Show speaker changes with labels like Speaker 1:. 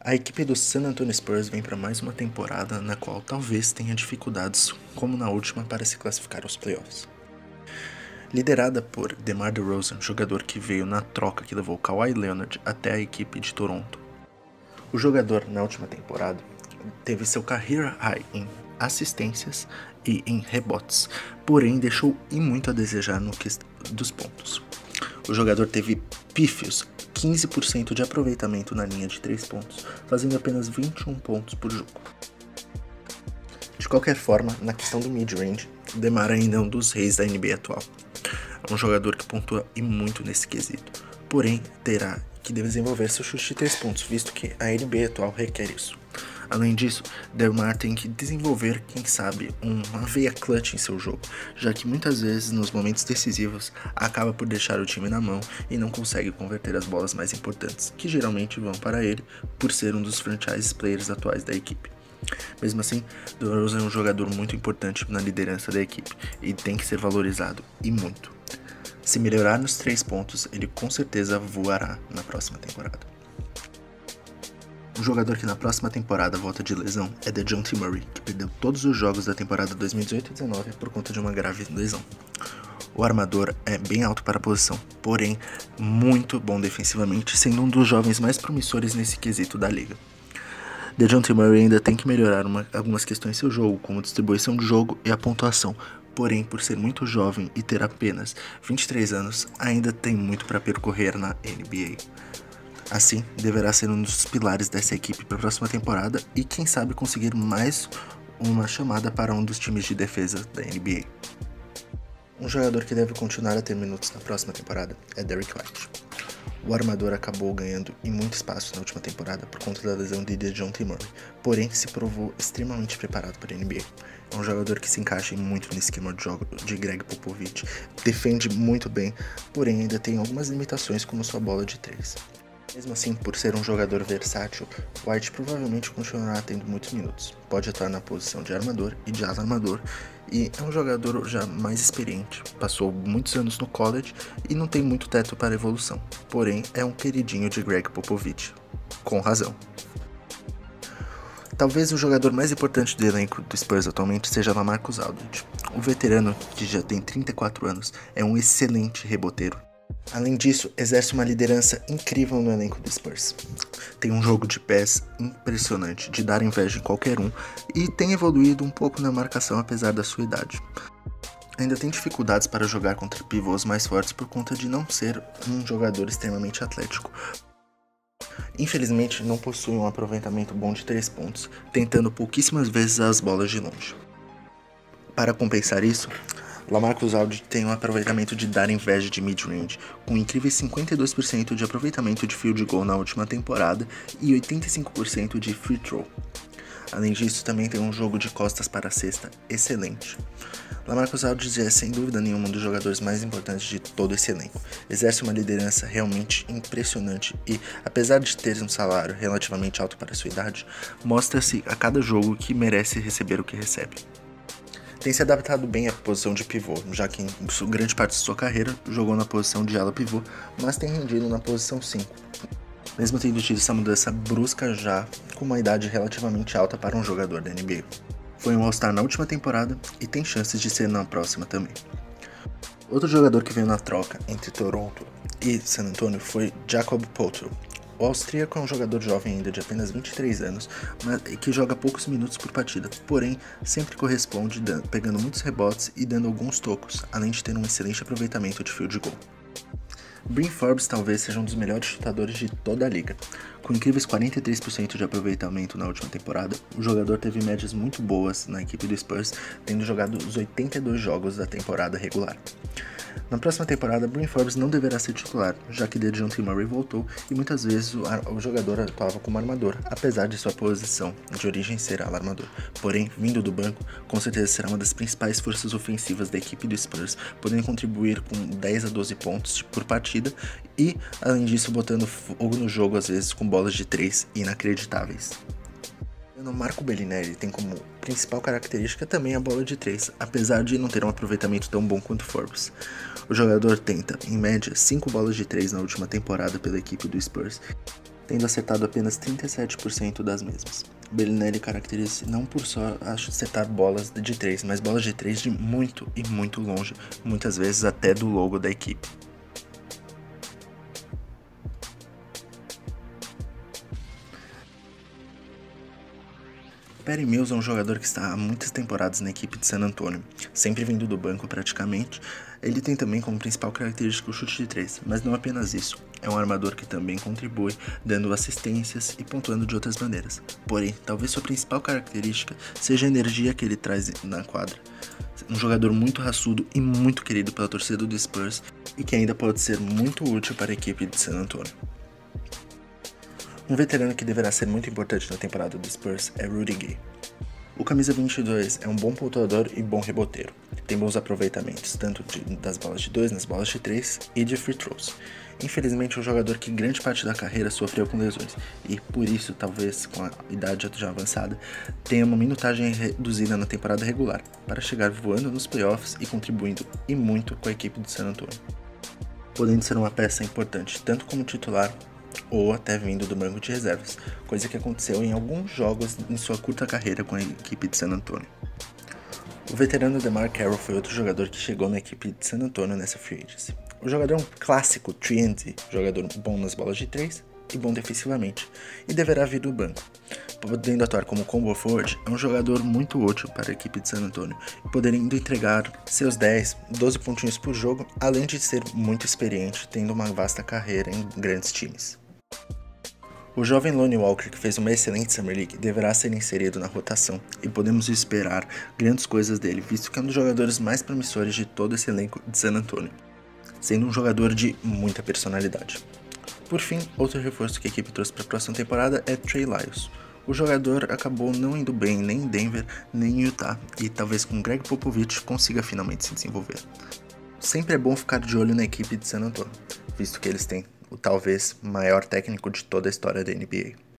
Speaker 1: A equipe do San Antonio Spurs vem para mais uma temporada na qual talvez tenha dificuldades, como na última, para se classificar aos playoffs. Liderada por DeMar DeRozan, jogador que veio na troca que levou Kawhi Leonard até a equipe de Toronto. O jogador, na última temporada, teve seu career high em assistências e em rebotes, porém deixou muito a desejar no questão dos pontos. O jogador teve pífios 15% de aproveitamento na linha de 3 pontos, fazendo apenas 21 pontos por jogo. De qualquer forma, na questão do mid-range, DeMar ainda é um dos reis da NBA atual. É um jogador que pontua e muito nesse quesito, porém terá que desenvolver seu chute de 3 pontos, visto que a NBA atual requer isso. Além disso, DeMar tem que desenvolver, quem sabe, uma veia clutch em seu jogo, já que muitas vezes nos momentos decisivos acaba por deixar o time na mão e não consegue converter as bolas mais importantes, que geralmente vão para ele por ser um dos franchise players atuais da equipe. Mesmo assim, DeRozan é um jogador muito importante na liderança da equipe e tem que ser valorizado, e muito. Se melhorar nos 3 pontos, ele com certeza voará na próxima temporada. Um jogador que na próxima temporada volta de lesão é DeJounte Murray, que perdeu todos os jogos da temporada 2018-19 por conta de uma grave lesão. O armador é bem alto para a posição, porém muito bom defensivamente, sendo um dos jovens mais promissores nesse quesito da liga. DeJounte Murray ainda tem que melhorar algumas questões em seu jogo, como distribuição de jogo e a pontuação, porém por ser muito jovem e ter apenas 23 anos, ainda tem muito para percorrer na NBA. Assim, deverá ser um dos pilares dessa equipe para a próxima temporada e quem sabe conseguir mais uma chamada para um dos times de defesa da NBA. Um jogador que deve continuar a ter minutos na próxima temporada é Derrick White. O armador acabou ganhando em muito espaço na última temporada por conta da lesão de DeJounte Murray, porém se provou extremamente preparado para a NBA. É um jogador que se encaixa muito no esquema de jogo de Greg Popovich, defende muito bem, porém ainda tem algumas limitações como sua bola de 3. Mesmo assim, por ser um jogador versátil, White provavelmente continuará tendo muitos minutos. Pode atuar na posição de armador e de ala armador, e é um jogador já mais experiente, passou muitos anos no college e não tem muito teto para evolução, porém é um queridinho de Greg Popovich, com razão. Talvez o jogador mais importante do elenco do Spurs atualmente seja LaMarcus Aldridge. O veterano, que já tem 34 anos, é um excelente reboteiro. Além disso, exerce uma liderança incrível no elenco do Spurs. Tem um jogo de pés impressionante, de dar inveja em qualquer um, e tem evoluído um pouco na marcação apesar da sua idade. Ainda tem dificuldades para jogar contra pivôs mais fortes por conta de não ser um jogador extremamente atlético. Infelizmente, não possui um aproveitamento bom de 3 pontos, tentando pouquíssimas vezes as bolas de longe. Para compensar isso, LaMarcus Aldridge tem um aproveitamento de dar inveja de mid-range, com incríveis 52% de aproveitamento de field goal na última temporada e 85% de free throw. Além disso, também tem um jogo de costas para a cesta excelente. LaMarcus Aldridge é sem dúvida nenhuma um dos jogadores mais importantes de todo esse elenco. Exerce uma liderança realmente impressionante e, apesar de ter um salário relativamente alto para sua idade, mostra-se a cada jogo que merece receber o que recebe. Tem se adaptado bem à posição de pivô, já que em grande parte de sua carreira jogou na posição de ala pivô, mas tem rendido na posição 5. Mesmo tendo tido essa mudança brusca já com uma idade relativamente alta para um jogador da NBA. Foi um All-Star na última temporada e tem chances de ser na próxima também. Outro jogador que veio na troca entre Toronto e San Antonio foi Jakob Poeltl. O austríaco é um jogador jovem ainda de apenas 23 anos, mas que joga poucos minutos por partida, porém sempre corresponde pegando muitos rebotes e dando alguns tocos, além de ter um excelente aproveitamento de field goal. Bryn Forbes talvez seja um dos melhores chutadores de toda a liga. Com incríveis 43% de aproveitamento na última temporada, o jogador teve médias muito boas na equipe do Spurs, tendo jogado os 82 jogos da temporada regular. Na próxima temporada, Bryn Forbes não deverá ser titular, já que DeJounte Murray voltou e muitas vezes o jogador atuava como armador, apesar de sua posição de origem ser ala armador. Porém, vindo do banco, com certeza será uma das principais forças ofensivas da equipe do Spurs, podendo contribuir com 10 a 12 pontos por partida e, além disso, botando fogo no jogo às vezes com bolas de 3 inacreditáveis. Marco Bellinelli tem como principal característica também a bola de 3, apesar de não ter um aproveitamento tão bom quanto Forbes. O jogador tenta, em média, 5 bolas de 3 na última temporada pela equipe do Spurs, tendo acertado apenas 37% das mesmas. Belinelli caracteriza-se não por só acertar bolas de 3, mas bolas de 3 de muito e muito longe, muitas vezes até do logo da equipe. Patty Mills é um jogador que está há muitas temporadas na equipe de San Antonio, sempre vindo do banco praticamente. Ele tem também como principal característica o chute de 3, mas não apenas isso. É um armador que também contribui, dando assistências e pontuando de outras maneiras. Porém, talvez sua principal característica seja a energia que ele traz na quadra. Um jogador muito raçudo e muito querido pela torcida do Spurs e que ainda pode ser muito útil para a equipe de San Antonio. Um veterano que deverá ser muito importante na temporada do Spurs é Rudy Gay. O camisa 22 é um bom pontuador e bom reboteiro. Tem bons aproveitamentos, tanto das bolas de 2, nas bolas de 3 e de free throws. Infelizmente é um jogador que grande parte da carreira sofreu com lesões e por isso, talvez com a idade já avançada, tenha uma minutagem reduzida na temporada regular, para chegar voando nos playoffs e contribuindo e muito com a equipe de San Antonio, podendo ser uma peça importante tanto como titular ou até vindo do banco de reservas, coisa que aconteceu em alguns jogos em sua curta carreira com a equipe de San Antonio. O veterano DeMar Carroll foi outro jogador que chegou na equipe de San Antonio nessa free agency. O jogador é um clássico 3&D, jogador bom nas bolas de 3 e bom defensivamente, e deverá vir do banco. Podendo atuar como combo forward, é um jogador muito útil para a equipe de San Antonio, podendo entregar seus 10, 12 pontinhos por jogo, além de ser muito experiente, tendo uma vasta carreira em grandes times. O jovem Lonnie Walker, que fez uma excelente Summer League, deverá ser inserido na rotação e podemos esperar grandes coisas dele, visto que é um dos jogadores mais promissores de todo esse elenco de San Antonio, sendo um jogador de muita personalidade. Por fim, outro reforço que a equipe trouxe para a próxima temporada é Trey Lyles. O jogador acabou não indo bem nem em Denver nem em Utah e talvez com Greg Popovich consiga finalmente se desenvolver. Sempre é bom ficar de olho na equipe de San Antonio, visto que eles têm o talvez maior técnico de toda a história da NBA.